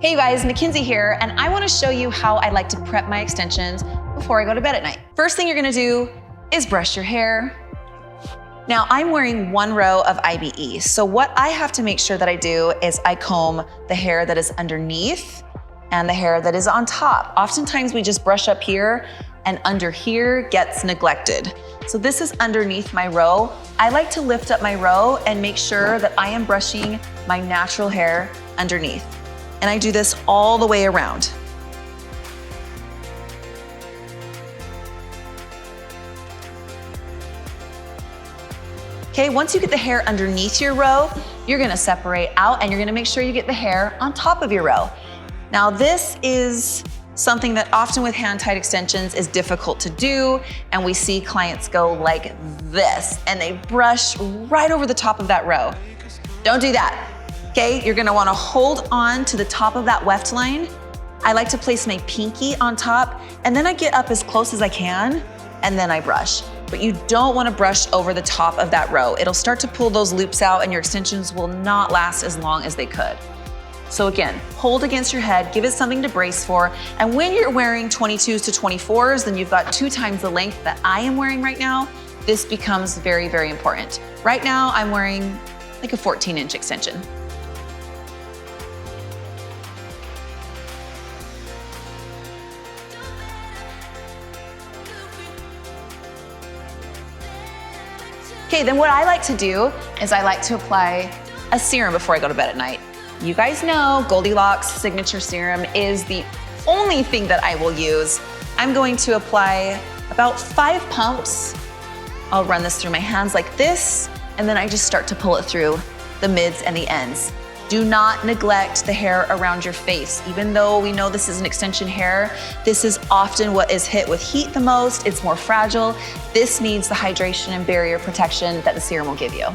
Hey you guys, McKenzie here, and I wanna show you how I like to prep my extensions before I go to bed at night. First thing you're gonna do is brush your hair. Now I'm wearing one row of IBE, so what I have to make sure that I do is I comb the hair that is underneath and the hair that is on top. Oftentimes we just brush up here and under here gets neglected. So this is underneath my row. I like to lift up my row and make sure that I am brushing my natural hair underneath. And I do this all the way around. Okay, once you get the hair underneath your row, you're gonna separate out and you're gonna make sure you get the hair on top of your row. Now this is something that often with hand-tied extensions is difficult to do, and we see clients go like this and they brush right over the top of that row. Don't do that. Okay, you're gonna wanna hold on to the top of that weft line. I like to place my pinky on top, and then I get up as close as I can, and then I brush. But you don't wanna brush over the top of that row. It'll start to pull those loops out and your extensions will not last as long as they could. So again, hold against your head, give it something to brace for, and when you're wearing 22s to 24s, then you've got 2 times the length that I am wearing right now. This becomes very, very important. Right now, I'm wearing like a 14-inch extension. Okay, then what I like to do is I like to apply a serum before I go to bed at night. You guys know Goldilocks Signature Serum is the only thing that I will use. I'm going to apply about 5 pumps. I'll run this through my hands like this, and then I just start to pull it through the mids and the ends. Do not neglect the hair around your face. Even though we know this is an extension hair, this is often what is hit with heat the most. It's more fragile. This needs the hydration and barrier protection that the serum will give you.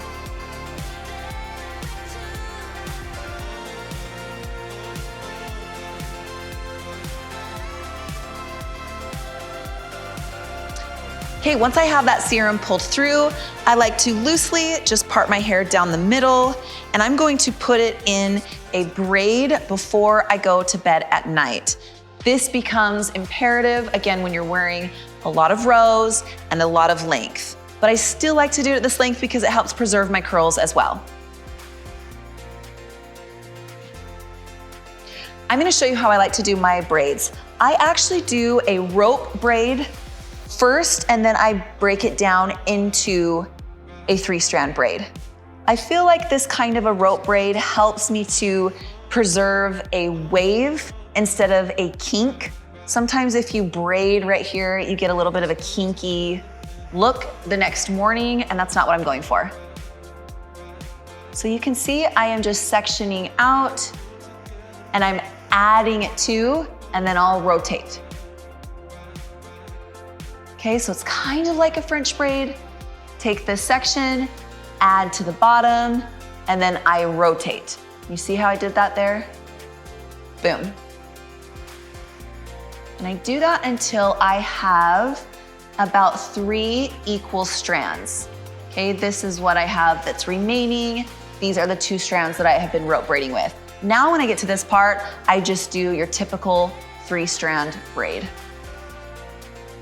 Okay, once I have that serum pulled through, I like to loosely just part my hair down the middle, and I'm going to put it in a braid before I go to bed at night. This becomes imperative, again, when you're wearing a lot of rows and a lot of length. But I still like to do it at this length because it helps preserve my curls as well. I'm gonna show you how I like to do my braids. I actually do a rope braid first, and then I break it down into a 3-strand braid. I feel like this kind of a rope braid helps me to preserve a wave instead of a kink. Sometimes if you braid right here, you get a little bit of a kinky look the next morning, and that's not what I'm going for. So you can see I am just sectioning out, and I'm adding it to, and then I'll rotate. Okay, so it's kind of like a French braid. Take this section, add to the bottom, and then I rotate. You see how I did that there? Boom. And I do that until I have about 3 equal strands. Okay, this is what I have that's remaining. These are the 2 strands that I have been rope braiding with. Now when I get to this part, I just do your typical 3-strand braid.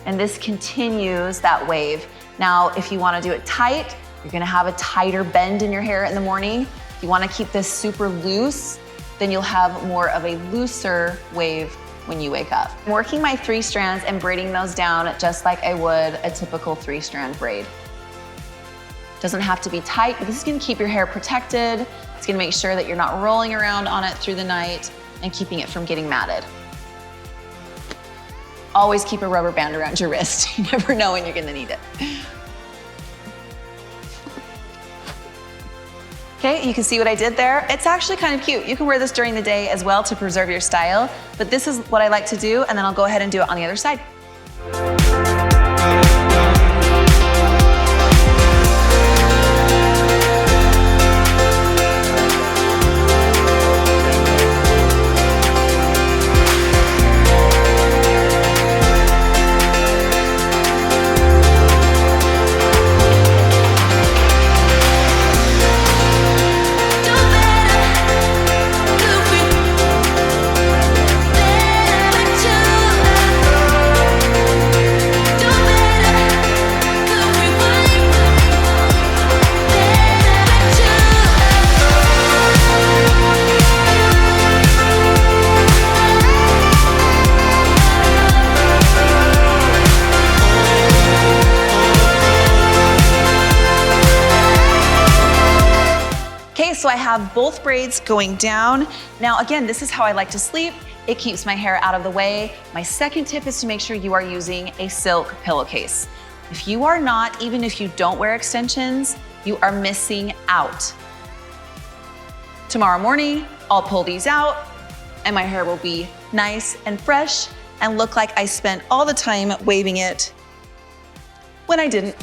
And this continues that wave. Now, if you wanna do it tight, you're gonna have a tighter bend in your hair in the morning. If you wanna keep this super loose, then you'll have more of a looser wave when you wake up. I'm working my 3 strands and braiding those down just like I would a typical 3-strand braid. Doesn't have to be tight, but this is gonna keep your hair protected. It's gonna make sure that you're not rolling around on it through the night and keeping it from getting matted. Always keep a rubber band around your wrist. You never know when you're gonna need it. Okay, you can see what I did there. It's actually kind of cute. You can wear this during the day as well to preserve your style, but this is what I like to do, and then I'll go ahead and do it on the other side. so I have both braids going down. Now again, this is how I like to sleep. It keeps my hair out of the way. My second tip is to make sure you are using a silk pillowcase. If you are not, even if you don't wear extensions, you are missing out. Tomorrow morning, I'll pull these out and my hair will be nice and fresh and look like I spent all the time waving it when I didn't.